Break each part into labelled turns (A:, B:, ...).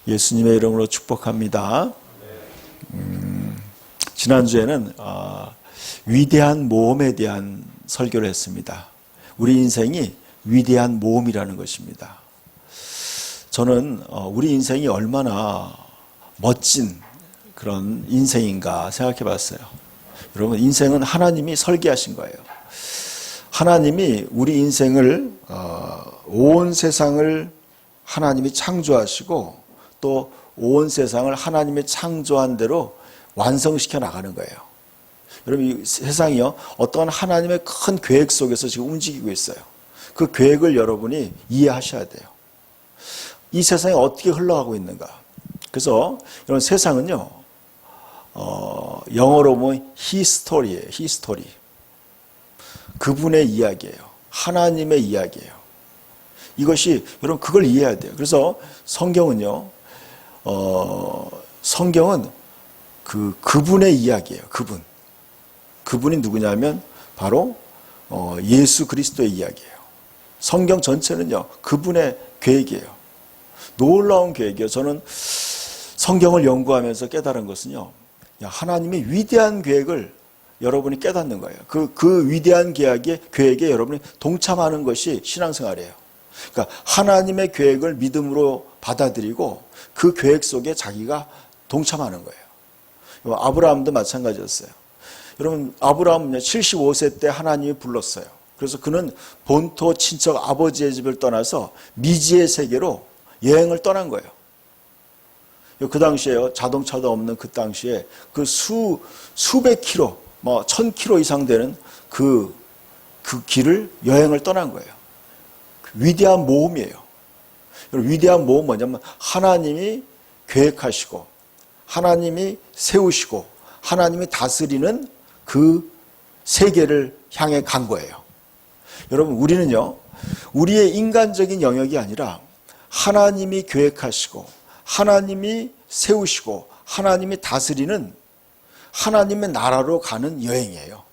A: 예수님의 이름으로 축복합니다. 지난주에는 위대한 모험에 대한 설교를 했습니다. 우리 인생이 위대한 모험이라는 것입니다. 저는 우리 인생이 얼마나 멋진 그런 인생인가 생각해 봤어요. 여러분, 인생은 하나님이 설계하신 거예요. 하나님이 우리 인생을 온 세상을 하나님이 창조하시고 또 온 세상을 하나님이 창조한 대로 완성시켜 나가는 거예요. 여러분, 이 세상이요, 어떠한 하나님의 큰 계획 속에서 지금 움직이고 있어요. 그 계획을 여러분이 이해하셔야 돼요. 이 세상이 어떻게 흘러가고 있는가. 그래서 여러분, 세상은요, 영어로 보면 히스토리예요. 히스토리. 그분의 이야기예요. 하나님의 이야기예요. 이것이 여러분, 그걸 이해해야 돼요. 그래서 성경은요, 성경은 그분의 이야기예요. 그분이 누구냐면 바로 예수 그리스도의 이야기예요. 성경 전체는요, 그분의 계획이에요. 놀라운 계획이에요. 저는 성경을 연구하면서 깨달은 것은요, 하나님이 위대한 계획을 여러분이 깨닫는 거예요. 그 위대한 계획에 여러분이 동참하는 것이 신앙생활이에요. 그러니까 하나님의 계획을 믿음으로 받아들이고 그 계획 속에 자기가 동참하는 거예요. 아브라함도 마찬가지였어요. 여러분, 아브라함은요, 75세 때 하나님이 불렀어요. 그래서 그는 본토 친척 아버지의 집을 떠나서 미지의 세계로 여행을 떠난 거예요. 그 당시에요, 자동차도 없는 그 당시에 그 수백 킬로, 1000킬로 이상 되는 그 길을 여행을 떠난 거예요. 위대한 모험이에요. 위대한 모험은 뭐냐면 하나님이 계획하시고 하나님이 세우시고 하나님이 다스리는 그 세계를 향해 간 거예요. 여러분, 우리는요, 우리의 인간적인 영역이 아니라 하나님이 계획하시고 하나님이 세우시고 하나님이 다스리는 하나님의 나라로 가는 여행이에요.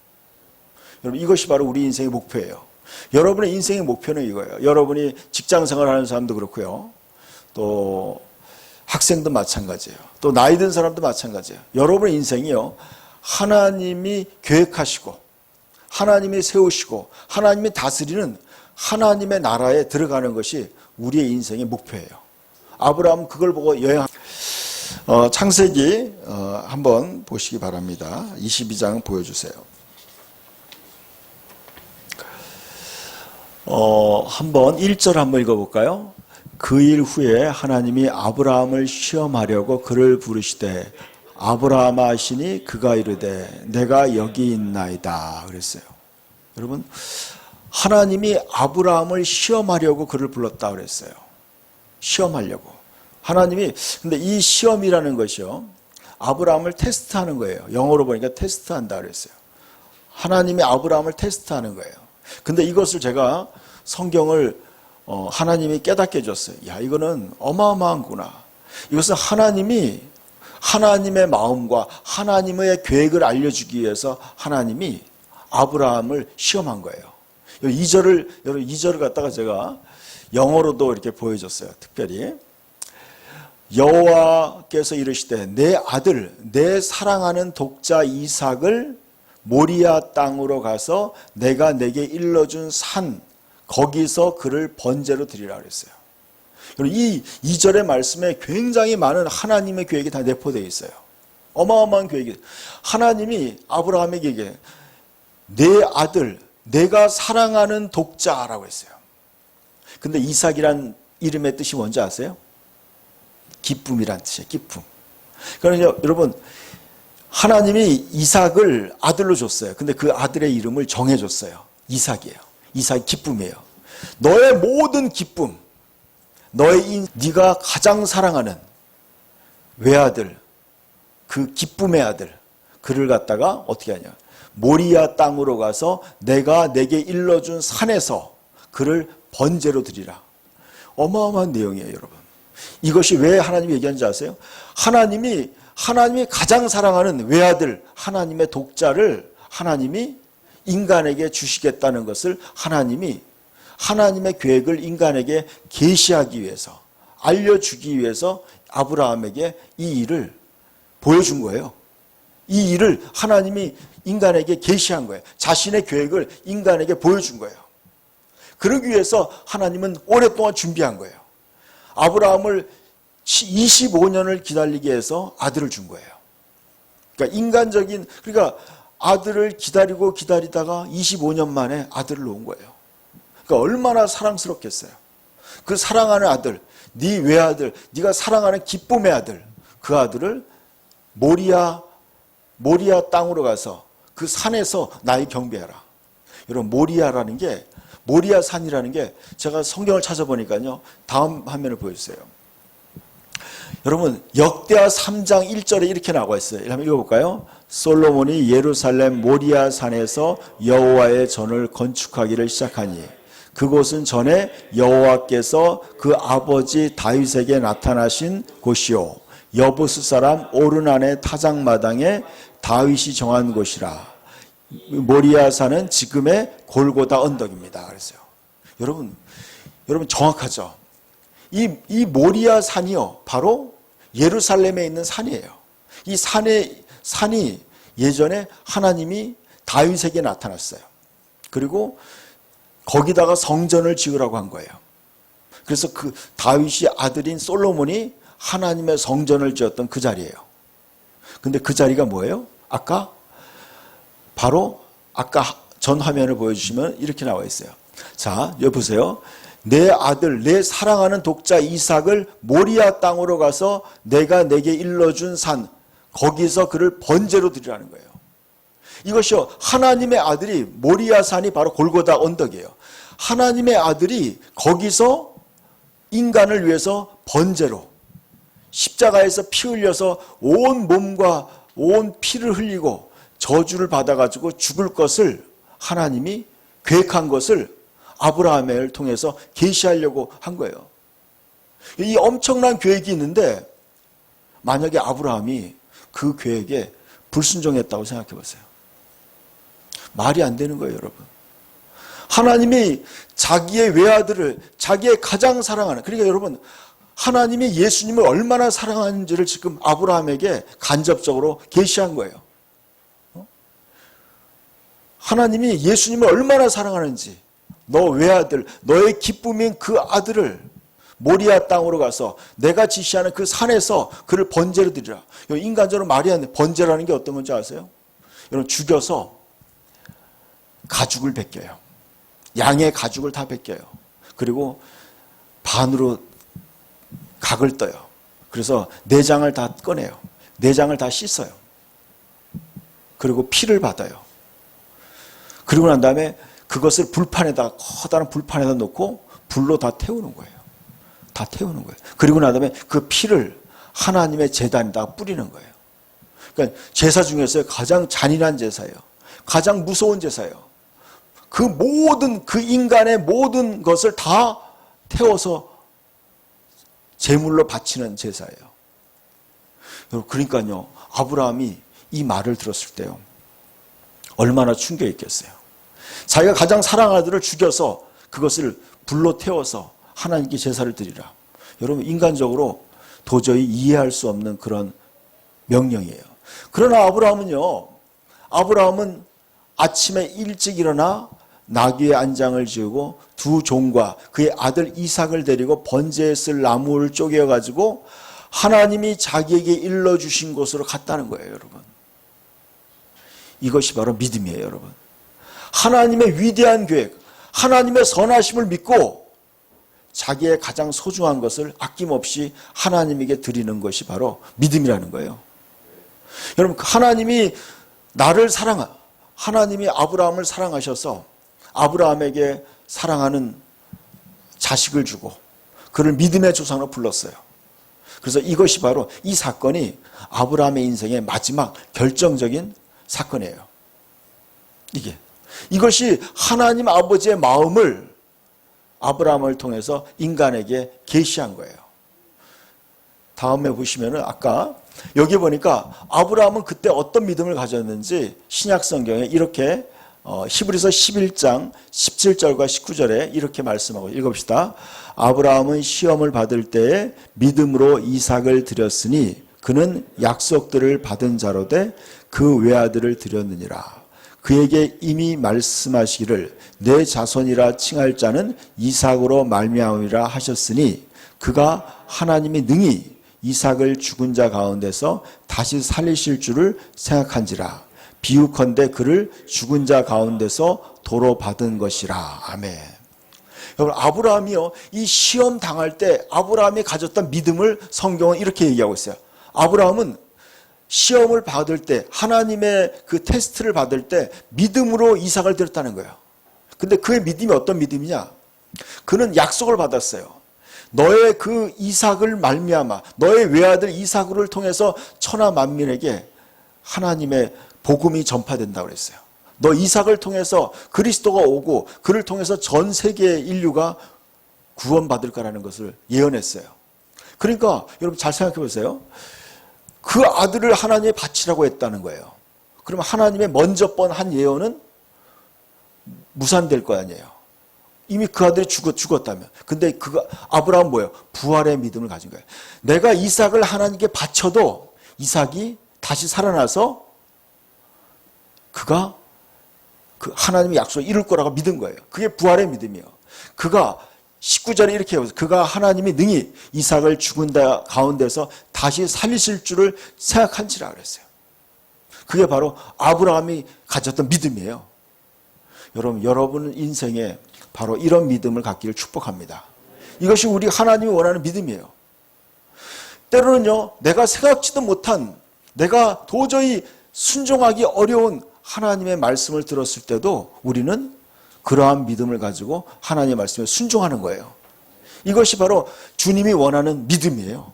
A: 여러분, 이것이 바로 우리 인생의 목표예요. 여러분의 인생의 목표는 이거예요. 여러분이 직장생활 하는 사람도 그렇고요. 또 학생도 마찬가지예요. 또 나이 든 사람도 마찬가지예요. 여러분의 인생이요, 하나님이 계획하시고 하나님이 세우시고 하나님이 다스리는 하나님의 나라에 들어가는 것이 우리의 인생의 목표예요. 아브라함은 그걸 보고 창세기 한번 보시기 바랍니다. 22장 보여주세요. 한번 1절 한번 읽어볼까요? 그 일 후에 하나님이 아브라함을 시험하려고 그를 부르시되 아브라함아 하시니 그가 이르되 내가 여기 있나이다 그랬어요. 여러분, 하나님이 아브라함을 시험하려고 그를 불렀다 그랬어요. 시험하려고. 하나님이, 근데 이 시험이라는 것이요, 아브라함을 테스트하는 거예요. 영어로 보니까 테스트한다 그랬어요. 하나님이 아브라함을 테스트하는 거예요. 근데 이것을 제가 성경을 하나님이 깨닫게 해줬어요. 야, 이거는 어마어마한구나. 이것은 하나님이 하나님의 마음과 하나님의 계획을 알려주기 위해서 하나님이 아브라함을 시험한 거예요. 여러분, 2절을 갖다가 제가 영어로도 이렇게 보여줬어요. 특별히. 여호와께서 이르시되 내 아들, 내 사랑하는 독자 이삭을 모리아 땅으로 가서 내가 내게 일러준 산, 거기서 그를 번제로 드리라 그랬어요. 이 2절의 말씀에 굉장히 많은 하나님의 계획이 다 내포되어 있어요. 어마어마한 계획이. 하나님이 아브라함에게 얘기해요. 내 아들, 내가 사랑하는 독자라고 했어요. 근데 이삭이란 이름의 뜻이 뭔지 아세요? 기쁨이란 뜻이에요. 기쁨. 그러니까 여러분, 하나님이 이삭을 아들로 줬어요. 근데 그 아들의 이름을 정해줬어요. 이삭이에요. 이삭이 기쁨이에요. 너의 모든 기쁨, 네가 가장 사랑하는 외아들, 그 기쁨의 아들, 그를 갖다가 어떻게 하냐? 모리아 땅으로 가서 내가 내게 일러준 산에서 그를 번제로 드리라. 어마어마한 내용이에요, 여러분. 이것이 왜 하나님이 얘기하는지 아세요? 하나님이 가장 사랑하는 외아들, 하나님의 독자를 하나님이 인간에게 주시겠다는 것을 하나님의 계획을 인간에게 계시하기 위해서 알려주기 위해서 아브라함에게 이 일을 보여준 거예요. 이 일을 하나님이 인간에게 계시한 거예요. 자신의 계획을 인간에게 보여준 거예요. 그러기 위해서 하나님은 오랫동안 준비한 거예요. 아브라함을 25년을 기다리게 해서 아들을 준 거예요. 그러니까 아들을 기다리다가 25년 만에 아들을 놓은 거예요. 그러니까 얼마나 사랑스럽겠어요. 그 사랑하는 아들, 네 외아들, 네가 사랑하는 기쁨의 아들, 그 아들을 모리아 땅으로 가서 그 산에서 나의 경배하라. 여러분, 모리아 산이라는 게 제가 성경을 찾아보니까요. 다음 화면을 보여주세요. 여러분, 역대하 3장 1절에 이렇게 나와 있어요. 한번 읽어볼까요? 솔로몬이 예루살렘 모리아 산에서 여호와의 전을 건축하기를 시작하니 그곳은 전에 여호와께서 그 아버지 다윗에게 나타나신 곳이요 여부스 사람 오르난의 타작마당에 다윗이 정한 곳이라. 모리아 산은 지금의 골고다 언덕입니다. 그랬어요. 여러분 정확하죠? 이 모리아 산이요, 바로 예루살렘에 있는 산이에요. 이 산이 예전에 하나님이 다윗에게 나타났어요. 그리고 거기다가 성전을 지으라고 한 거예요. 그래서 그 다윗이 아들인 솔로몬이 하나님의 성전을 지었던 그 자리예요. 근데 그 자리가 뭐예요? 아까 전 화면을 보여주시면 이렇게 나와 있어요. 자, 여기 보세요. 내 아들, 내 사랑하는 독자 이삭을 모리아 땅으로 가서 내가 내게 일러준 산, 거기서 그를 번제로 드리라는 거예요. 이것이요, 하나님의 아들이, 모리아 산이 바로 골고다 언덕이에요. 하나님의 아들이 거기서 인간을 위해서 번제로 십자가에서 피 흘려서 온 몸과 온 피를 흘리고 저주를 받아가지고 죽을 것을 하나님이 계획한 것을 아브라함을 통해서 계시하려고 한 거예요. 이 엄청난 계획이 있는데 만약에 아브라함이 그 계획에 불순종했다고 생각해 보세요. 말이 안 되는 거예요, 여러분. 하나님이 자기의 외아들을 자기의 가장 사랑하는, 그러니까 여러분, 하나님이 예수님을 얼마나 사랑하는지를 지금 아브라함에게 간접적으로 계시한 거예요. 하나님이 예수님을 얼마나 사랑하는지, 너 외아들, 너의 기쁨인 그 아들을 모리아 땅으로 가서 내가 지시하는 그 산에서 그를 번제로 드리라. 인간적으로 말이 안 돼. 번제라는 게 어떤 건지 아세요? 여러분, 죽여서 가죽을 벗겨요. 양의 가죽을 다 벗겨요. 그리고 반으로 각을 떠요. 그래서 내장을 다 꺼내요. 내장을 다 씻어요. 그리고 피를 받아요. 그리고 난 다음에 그것을 커다란 불판에다 놓고 불로 다 태우는 거예요. 다 태우는 거예요. 그리고 난 다음에 그 피를 하나님의 제단에다 뿌리는 거예요. 그러니까 제사 중에서 가장 잔인한 제사예요. 가장 무서운 제사예요. 그 인간의 모든 것을 다 태워서 제물로 바치는 제사예요. 그러니까요, 아브라함이 이 말을 들었을 때요, 얼마나 충격했겠어요. 자기가 가장 사랑하는 아들을 죽여서 그것을 불로 태워서 하나님께 제사를 드리라. 여러분, 인간적으로 도저히 이해할 수 없는 그런 명령이에요. 그러나 아브라함은 아침에 일찍 일어나 나귀의 안장을 지우고 두 종과 그의 아들 이삭을 데리고 번제에 쓸 나무를 쪼개가지고 하나님이 자기에게 일러주신 곳으로 갔다는 거예요, 여러분. 이것이 바로 믿음이에요, 여러분. 하나님의 위대한 계획, 하나님의 선하심을 믿고 자기의 가장 소중한 것을 아낌없이 하나님에게 드리는 것이 바로 믿음이라는 거예요. 여러분, 하나님이 하나님이 아브라함을 사랑하셔서 아브라함에게 사랑하는 자식을 주고 그를 믿음의 조상으로 불렀어요. 그래서 이것이 바로, 이 사건이 아브라함의 인생의 마지막 결정적인 사건이에요. 이것이 하나님 아버지의 마음을 아브라함을 통해서 인간에게 계시한 거예요. 다음에 보시면은 아까 여기 보니까 아브라함은 그때 어떤 믿음을 가졌는지 신약 성경에 이렇게 히브리서 11장 17절과 19절에 이렇게 말씀하고 읽읍시다. 아브라함은 시험을 받을 때에 믿음으로 이삭을 드렸으니 그는 약속들을 받은 자로 돼 그 외아들을 드렸느니라. 그에게 이미 말씀하시기를 내 자손이라 칭할 자는 이삭으로 말미암으리라 하셨으니 그가 하나님이 능히 이삭을 죽은 자 가운데서 다시 살리실 줄을 생각한지라. 비유컨대 그를 죽은 자 가운데서 도로 받은 것이라. 아멘. 여러분, 아브라함이요, 이 시험 당할 때 아브라함이 가졌던 믿음을 성경은 이렇게 얘기하고 있어요. 아브라함은 시험을 받을 때, 하나님의 그 테스트를 받을 때 믿음으로 이삭을 드렸다는 거예요. 근데 그의 믿음이 어떤 믿음이냐? 그는 약속을 받았어요. 너의 그 이삭을 말미암아, 너의 외아들 이삭을 통해서 천하 만민에게 하나님의 복음이 전파된다고 그랬어요. 너 이삭을 통해서 그리스도가 오고 그를 통해서 전 세계의 인류가 구원받을 거라는 것을 예언했어요. 그러니까 여러분 잘 생각해 보세요. 그 아들을 하나님에 바치라고 했다는 거예요. 그러면 하나님의 먼저 번 한 예언은 무산될 거 아니에요. 이미 그 아들이 죽었다면. 근데 아브라함은 뭐예요? 부활의 믿음을 가진 거예요. 내가 이삭을 하나님께 바쳐도 이삭이 다시 살아나서 그가 그 하나님의 약속을 이룰 거라고 믿은 거예요. 그게 부활의 믿음이에요. 그가 19절에 이렇게 해요. 그가 하나님이 능히 이삭을 죽은 자 가운데서 다시 살리실 줄을 생각한지라 그랬어요. 그게 바로 아브라함이 가졌던 믿음이에요. 여러분 인생에 바로 이런 믿음을 갖기를 축복합니다. 이것이 우리 하나님이 원하는 믿음이에요. 때로는요, 내가 생각지도 못한, 내가 도저히 순종하기 어려운 하나님의 말씀을 들었을 때도 우리는 그러한 믿음을 가지고 하나님의 말씀에 순종하는 거예요. 이것이 바로 주님이 원하는 믿음이에요.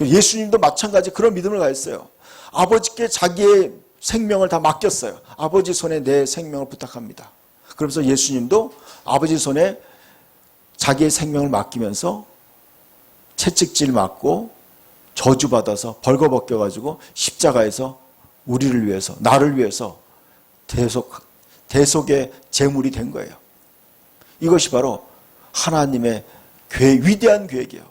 A: 예수님도 마찬가지 그런 믿음을 가졌어요. 아버지께 자기의 생명을 다 맡겼어요. 아버지 손에 내 생명을 부탁합니다. 그러면서 예수님도 아버지 손에 자기의 생명을 맡기면서 채찍질 맞고 저주받아서 벌거벗겨가지고 십자가에서 우리를 위해서, 나를 위해서 대속의 제물이 된 거예요. 이것이 바로 하나님의 위대한 계획이에요.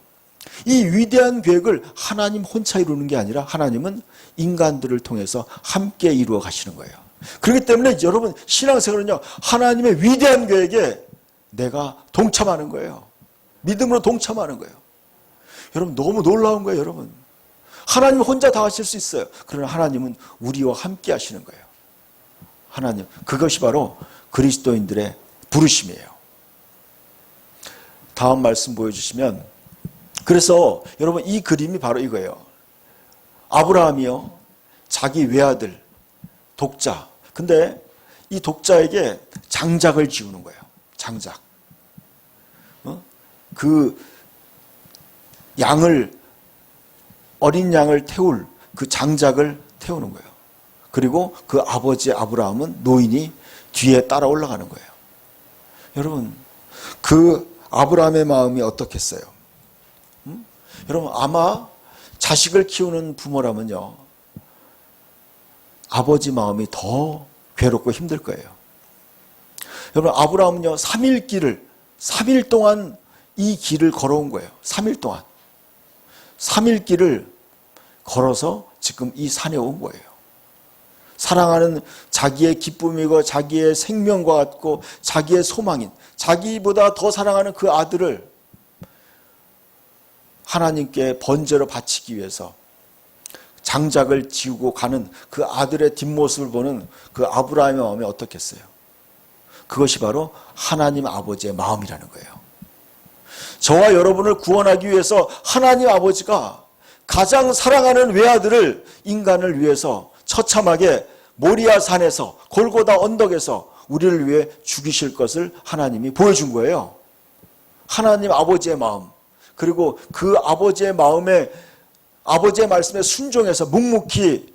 A: 이 위대한 계획을 하나님 혼자 이루는 게 아니라 하나님은 인간들을 통해서 함께 이루어 가시는 거예요. 그렇기 때문에 여러분 신앙생활은요, 하나님의 위대한 계획에 내가 동참하는 거예요. 믿음으로 동참하는 거예요. 여러분 너무 놀라운 거예요. 여러분 하나님 혼자 다 하실 수 있어요. 그러나 하나님은 우리와 함께 하시는 거예요. 하나님, 그것이 바로 그리스도인들의 부르심이에요. 다음 말씀 보여주시면, 그래서 여러분 이 그림이 바로 이거예요. 아브라함이요, 자기 외아들 독자, 근데 이 독자에게 장작을 지우는 거예요. 장작. 그 어린 양을 태울 그 장작을 태우는 거예요. 그리고 그 아버지 아브라함은 노인이 뒤에 따라 올라가는 거예요. 여러분, 그 아브라함의 마음이 어떻겠어요? 여러분, 아마 자식을 키우는 부모라면요, 아버지 마음이 더 괴롭고 힘들 거예요. 여러분, 아브라함은요, 3일 동안 이 길을 걸어온 거예요. 3일 동안. 3일 길을 걸어서 지금 이 산에 온 거예요. 사랑하는 자기의 기쁨이고 자기의 생명과 같고 자기의 소망인, 자기보다 더 사랑하는 그 아들을 하나님께 번제로 바치기 위해서 장작을 지우고 가는 그 아들의 뒷모습을 보는 그 아브라함의 마음이 어떻겠어요? 그것이 바로 하나님 아버지의 마음이라는 거예요. 저와 여러분을 구원하기 위해서 하나님 아버지가 가장 사랑하는 외아들을 인간을 위해서 처참하게 모리아 산에서 골고다 언덕에서 우리를 위해 죽이실 것을 하나님이 보여준 거예요. 하나님 아버지의 마음, 그리고 그 아버지의 마음에, 아버지의 말씀에 순종해서 묵묵히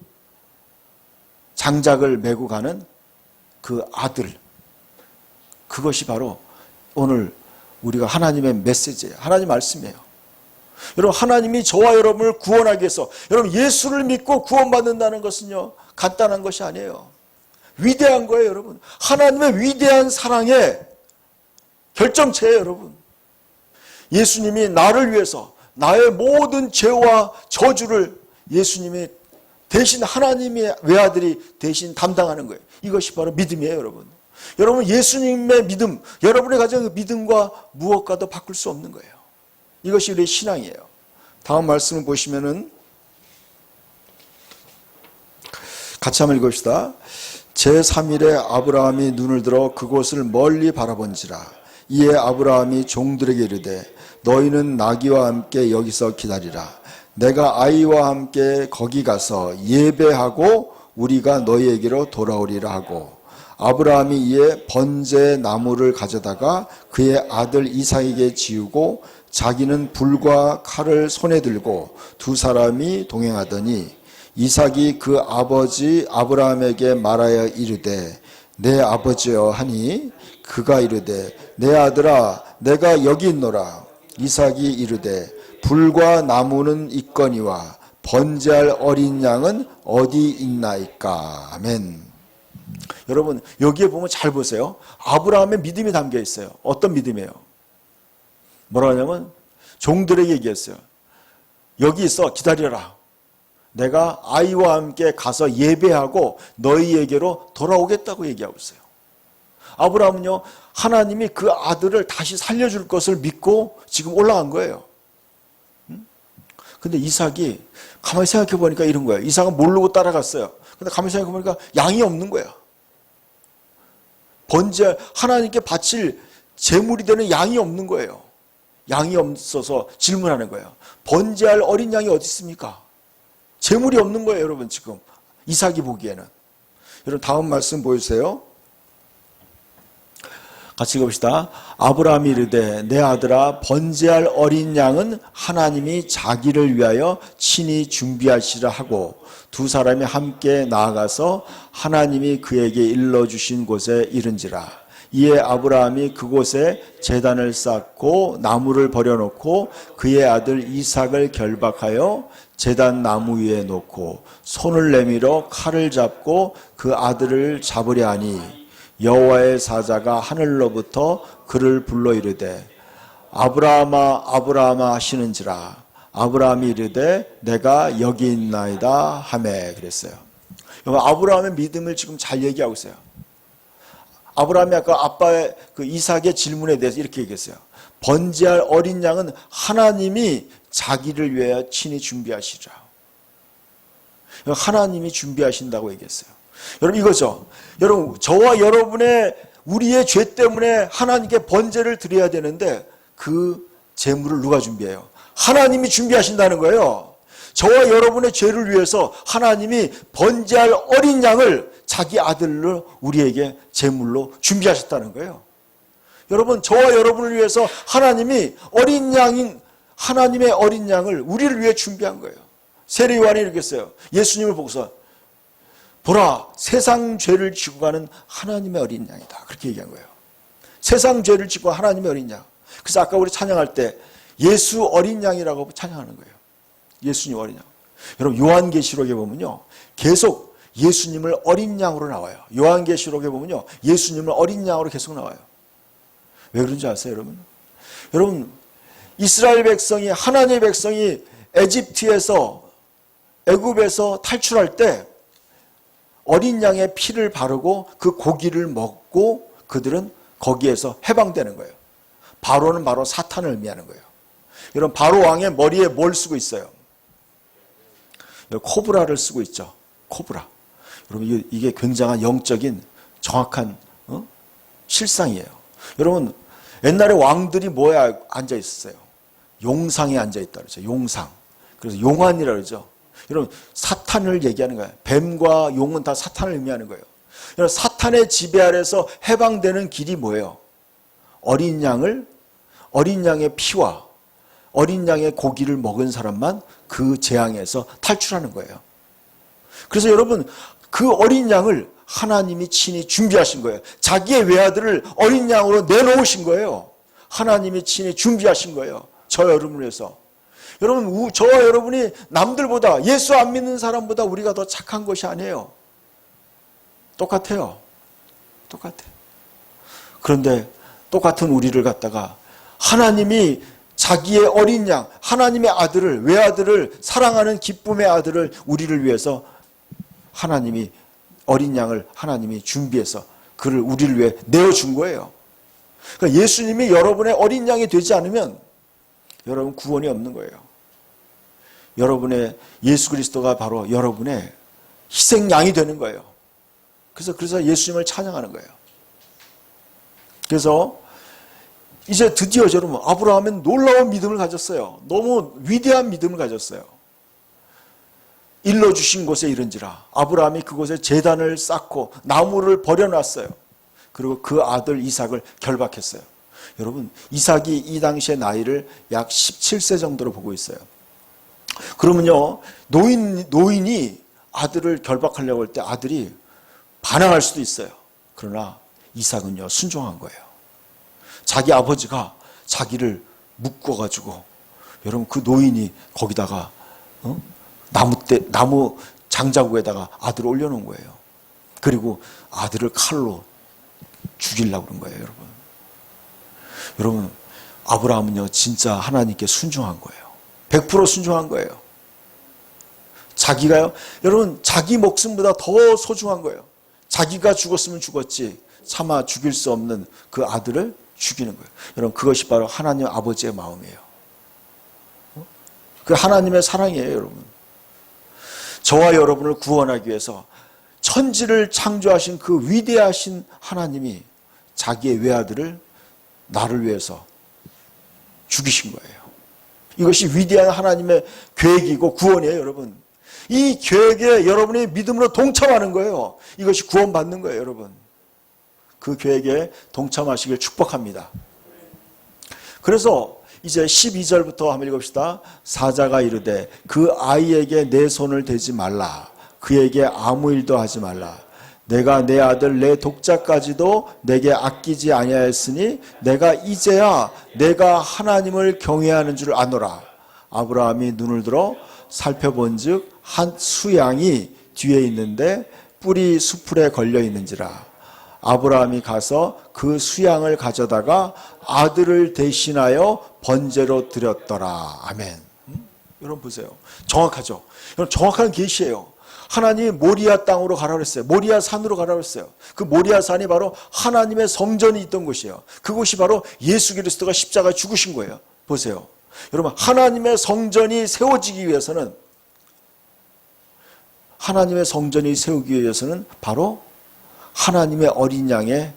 A: 장작을 메고 가는 그 아들, 그것이 바로 오늘 우리가 하나님의 메시지예요. 하나님 말씀이에요. 여러분, 하나님이 저와 여러분을 구원하기 위해서, 여러분 예수를 믿고 구원받는다는 것은요 간단한 것이 아니에요. 위대한 거예요, 여러분. 하나님의 위대한 사랑의 결정체예요, 여러분. 예수님이 나를 위해서 나의 모든 죄와 저주를 예수님이 대신 하나님의 외아들이 대신 담당하는 거예요. 이것이 바로 믿음이에요, 여러분. 여러분, 예수님의 믿음, 여러분의 가진 그 믿음과 무엇과도 바꿀 수 없는 거예요. 이것이 우리의 신앙이에요. 다음 말씀을 보시면은 같이 한번 읽읍시다. 제3일에 아브라함이 눈을 들어 그곳을 멀리 바라본지라. 이에 아브라함이 종들에게 이르되 너희는 나귀와 함께 여기서 기다리라. 내가 아이와 함께 거기 가서 예배하고 우리가 너희에게로 돌아오리라 하고, 아브라함이 이에 번제 나무를 가져다가 그의 아들 이삭에게 지우고 자기는 불과 칼을 손에 들고 두 사람이 동행하더니 이삭이 그 아버지 아브라함에게 말하여 이르되 내 아버지여 하니 그가 이르되 내 아들아 내가 여기 있노라. 이삭이 이르되 불과 나무는 있거니와 번제할 어린 양은 어디 있나이까. 아멘. 여러분, 여기에 보면 잘 보세요. 아브라함의 믿음이 담겨 있어요. 어떤 믿음이에요? 뭐라 하냐면 종들에게 얘기했어요. 여기 있어 기다려라. 내가 아이와 함께 가서 예배하고 너희에게로 돌아오겠다고 얘기하고 있어요. 아브라함은요, 하나님이 그 아들을 다시 살려줄 것을 믿고 지금 올라간 거예요. 근데 이삭이 가만히 생각해 보니까 이런 거예요. 이삭은 모르고 따라갔어요. 근데 가만히 생각해 보니까 양이 없는 거야. 번제 하나님께 바칠 제물이 되는 양이 없는 거예요. 양이 없어서 질문하는 거예요. 번제할 어린 양이 어디 있습니까? 제물이 없는 거예요, 여러분. 지금 이삭이 보기에는. 여러분, 다음 말씀 보여주세요. 같이 읽읍시다. 아브라함이 이르되 내 아들아 번제할 어린 양은 하나님이 자기를 위하여 친히 준비하시라 하고, 두 사람이 함께 나아가서 하나님이 그에게 일러주신 곳에 이른지라. 이에 아브라함이 그곳에 제단을 쌓고 나무를 버려놓고 그의 아들 이삭을 결박하여 제단 나무 위에 놓고 손을 내밀어 칼을 잡고 그 아들을 잡으려 하니, 여호와의 사자가 하늘로부터 그를 불러 이르되 아브라함아 아브라함아 하시는지라. 아브라함이 이르되 내가 여기 있나이다 하매 그랬어요. 아브라함의 믿음을 지금 잘 얘기하고 있어요. 아브라함이 아까 아빠의 그 이삭의 질문에 대해서 이렇게 얘기했어요. 번제할 어린 양은 하나님이 자기를 위하여 친히 준비하시라. 하나님이 준비하신다고 얘기했어요. 여러분, 이거죠. 여러분, 저와 여러분의 우리의 죄 때문에 하나님께 번제를 드려야 되는데 그 제물을 누가 준비해요? 하나님이 준비하신다는 거예요. 저와 여러분의 죄를 위해서 하나님이 번제할 어린 양을 자기 아들로 우리에게 제물로 준비하셨다는 거예요. 여러분, 저와 여러분을 위해서 하나님이 어린 양인 하나님의 어린 양을 우리를 위해 준비한 거예요. 세례 요한이 이렇게 했어요. 예수님을 보고서 보라, 세상 죄를 지고 가는 하나님의 어린 양이다. 그렇게 얘기한 거예요. 세상 죄를 지고 하나님의 어린 양. 그래서 아까 우리 찬양할 때 예수 어린 양이라고 찬양하는 거예요. 예수님 어린 양. 여러분, 요한계시록에 보면요, 계속 예수님을 어린 양으로 나와요. 요한계시록에 보면요, 예수님을 어린 양으로 계속 나와요. 왜 그런지 아세요, 여러분? 여러분, 이스라엘 백성이, 하나님의 백성이 에집트에서, 애굽에서 탈출할 때 어린 양의 피를 바르고 그 고기를 먹고 그들은 거기에서 해방되는 거예요. 바로는 바로 사탄을 의미하는 거예요. 여러분, 바로 왕의 머리에 뭘 쓰고 있어요? 코브라를 쓰고 있죠. 코브라. 여러분, 이게 굉장한 영적인 정확한 실상이에요. 여러분, 옛날에 왕들이 뭐에 앉아 있었어요? 용상에 앉아 있다 그러죠. 용상. 그래서 용환이라고 그러죠. 여러분, 사탄을 얘기하는 거예요. 뱀과 용은 다 사탄을 의미하는 거예요. 여러분, 사탄의 지배 아래서 해방되는 길이 뭐예요? 어린 양의 피와 어린 양의 고기를 먹은 사람만 그 재앙에서 탈출하는 거예요. 그래서 여러분, 그 어린 양을 하나님이 친히 준비하신 거예요. 자기의 외아들을 어린 양으로 내놓으신 거예요. 하나님이 친히 준비하신 거예요. 저 여러분을 위해서. 여러분, 저와 여러분이 남들보다, 예수 안 믿는 사람보다 우리가 더 착한 것이 아니에요. 똑같아요. 똑같아요. 그런데 똑같은 우리를 갖다가 하나님이 자기의 어린 양, 하나님의 아들을, 외아들을, 사랑하는 기쁨의 아들을 우리를 위해서 하나님이 어린 양을 하나님이 준비해서 그를 우리를 위해 내어준 거예요. 그러니까 예수님이 여러분의 어린 양이 되지 않으면 여러분 구원이 없는 거예요. 여러분의 예수 그리스도가 바로 여러분의 희생양이 되는 거예요. 그래서 예수님을 찬양하는 거예요. 그래서 이제 드디어 여러분 아브라함은 놀라운 믿음을 가졌어요. 너무 위대한 믿음을 가졌어요. 일러주신 곳에 이른지라 아브라함이 그곳에 제단을 쌓고 나무를 버려놨어요. 그리고 그 아들 이삭을 결박했어요. 여러분 이삭이 이 당시의 나이를 약 17세 정도로 보고 있어요. 그러면요 노인이 아들을 결박하려고 할 때 아들이 반항할 수도 있어요. 그러나 이삭은요 순종한 거예요. 자기 아버지가 자기를 묶어가지고 여러분 그 노인이 거기다가 나무 장자구에다가 아들을 올려놓은 거예요. 그리고 아들을 칼로 죽이려고 그런 거예요. 여러분 아브라함은요 진짜 하나님께 순종한 거예요. 100% 순종한 거예요. 자기가요 여러분 자기 목숨보다 더 소중한 거예요. 자기가 죽었으면 죽었지 차마 죽일 수 없는 그 아들을 죽이는 거예요. 여러분 그것이 바로 하나님 아버지의 마음이에요. 그 하나님의 사랑이에요. 여러분 저와 여러분을 구원하기 위해서 천지를 창조하신 그 위대하신 하나님이 자기의 외아들을 나를 위해서 죽이신 거예요. 이것이 위대한 하나님의 계획이고 구원이에요. 여러분 이 계획에 여러분이 믿음으로 동참하는 거예요. 이것이 구원받는 거예요. 여러분 그 계획에 동참하시길 축복합니다. 그래서 이제 12절부터 한번 읽읍시다. 사자가 이르되 그 아이에게 내 손을 대지 말라. 그에게 아무 일도 하지 말라. 내가 내 아들 내 독자까지도 내게 아끼지 아니하였으니 내가 이제야 내가 하나님을 경외하는 줄 아노라. 아브라함이 눈을 들어 살펴본즉 한 수양이 뒤에 있는데 뿔이 수풀에 걸려 있는지라. 아브라함이 가서 그 수양을 가져다가 아들을 대신하여 번제로 드렸더라. 아멘. 여러분 보세요. 정확하죠. 여러분 정확한 계시예요. 하나님이 모리아 땅으로 가라고 했어요. 모리아 산으로 가라고 했어요. 그 모리아 산이 바로 하나님의 성전이 있던 곳이에요. 그곳이 바로 예수 그리스도가 십자가에 죽으신 거예요. 보세요. 여러분 하나님의 성전이 세워지기 위해서는 하나님의 성전이 세우기 위해서는 바로 하나님의 어린 양의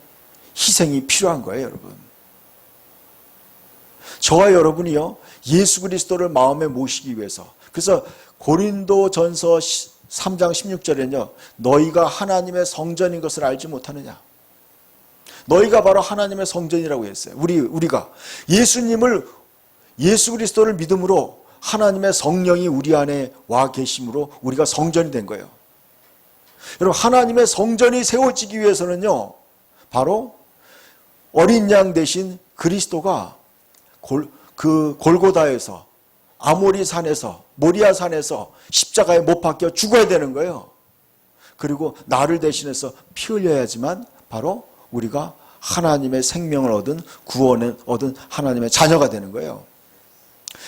A: 희생이 필요한 거예요. 여러분 저와 여러분이요 예수 그리스도를 마음에 모시기 위해서 그래서 고린도전서 3장 16절에는요 너희가 하나님의 성전인 것을 알지 못하느냐. 너희가 바로 하나님의 성전이라고 했어요. 우리가 예수 그리스도를 믿음으로 하나님의 성령이 우리 안에 와 계심으로 우리가 성전이 된 거예요. 여러분 하나님의 성전이 세워지기 위해서는요 바로 어린 양 대신 그리스도가 그 골고다에서 아모리 산에서 모리아 산에서 십자가에 못 박혀 죽어야 되는 거예요. 그리고 나를 대신해서 피 흘려야지만 바로 우리가 하나님의 생명을 얻은 구원을 얻은 하나님의 자녀가 되는 거예요.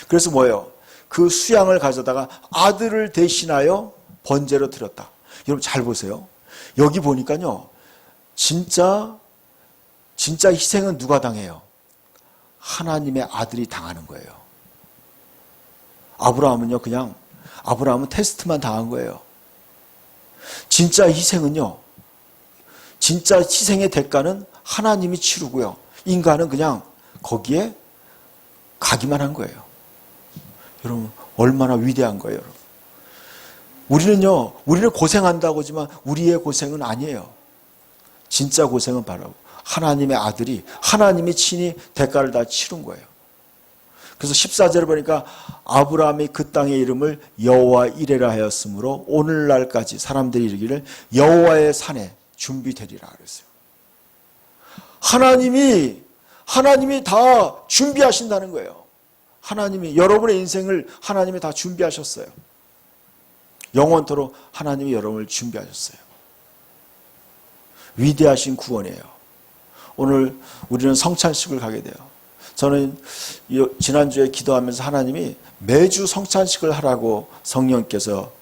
A: 그래서 뭐예요? 그 수양을 가져다가 아들을 대신하여 번제로 드렸다. 여러분 잘 보세요. 여기 보니까요. 진짜 희생은 누가 당해요? 하나님의 아들이 당하는 거예요. 아브라함은요. 그냥 아브라함은 테스트만 당한 거예요. 진짜 희생은요. 진짜 희생의 대가는 하나님이 치르고요. 인간은 그냥 거기에 가기만 한 거예요. 여러분 얼마나 위대한 거예요. 여러분. 우리는 고생한다고 하지만 우리의 고생은 아니에요. 진짜 고생은 바로 하나님의 아들이 하나님이 친히 대가를 다 치른 거예요. 그래서 14절을 보니까 아브라함이 그 땅의 이름을 여호와 이레라 하였으므로 오늘날까지 사람들이 이르기를 여호와의 산에 준비되리라 그랬어요. 하나님이 다 준비하신다는 거예요. 하나님이 여러분의 인생을 하나님이 다 준비하셨어요. 영원토록 하나님이 여러분을 준비하셨어요. 위대하신 구원이에요. 오늘 우리는 성찬식을 가게 돼요. 저는 지난주에 기도하면서 하나님이 매주 성찬식을 하라고 성령께서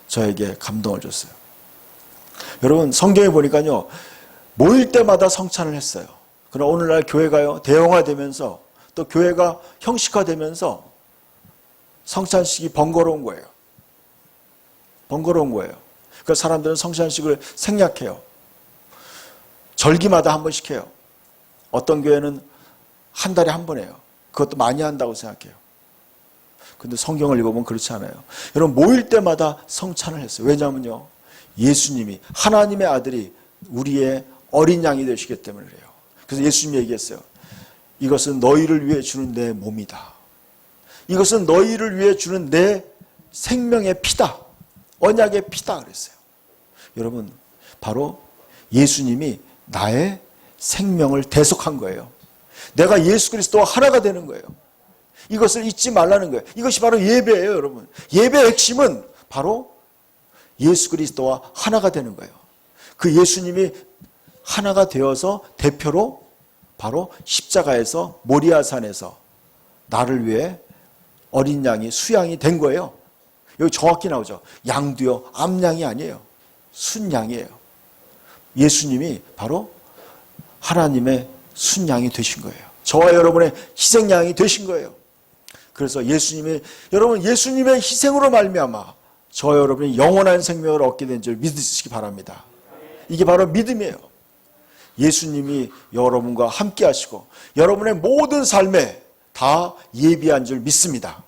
A: 저에게 감동을 줬어요. 여러분, 성경에 보니까요, 모일 때마다 성찬을 했어요. 그러나 오늘날 교회가요, 대형화되면서 또 교회가 형식화되면서 성찬식이 번거로운 거예요. 번거로운 거예요. 그러니까 사람들은 성찬식을 생략해요. 절기마다 한 번씩 해요. 어떤 교회는 한 달에 한 번 해요. 그것도 많이 한다고 생각해요. 근데 성경을 읽어보면 그렇지 않아요. 여러분, 모일 때마다 성찬을 했어요. 왜냐하면요, 예수님이, 하나님의 아들이 우리의 어린 양이 되시기 때문에 그래요. 그래서 예수님이 얘기했어요. 이것은 너희를 위해 주는 내 몸이다. 이것은 너희를 위해 주는 내 생명의 피다. 언약의 피다 그랬어요. 여러분, 바로 예수님이 나의 생명을 대속한 거예요. 내가 예수 그리스도와 하나가 되는 거예요. 이것을 잊지 말라는 거예요. 이것이 바로 예배예요, 여러분. 예배의 핵심은 바로 예수 그리스도와 하나가 되는 거예요. 그 예수님이 하나가 되어서 대표로 바로 십자가에서 모리아산에서 나를 위해 어린 양이 수양이 된 거예요. 여기 정확히 나오죠. 양도요, 암양이 아니에요. 순양이에요. 예수님이 바로 하나님의 순양이 되신 거예요. 저와 여러분의 희생양이 되신 거예요. 그래서 예수님이, 여러분, 예수님의 희생으로 말미암아 저와 여러분이 영원한 생명을 얻게 된 줄 믿으시기 바랍니다. 이게 바로 믿음이에요. 예수님이 여러분과 함께 하시고 여러분의 모든 삶에 다 예비한 줄 믿습니다.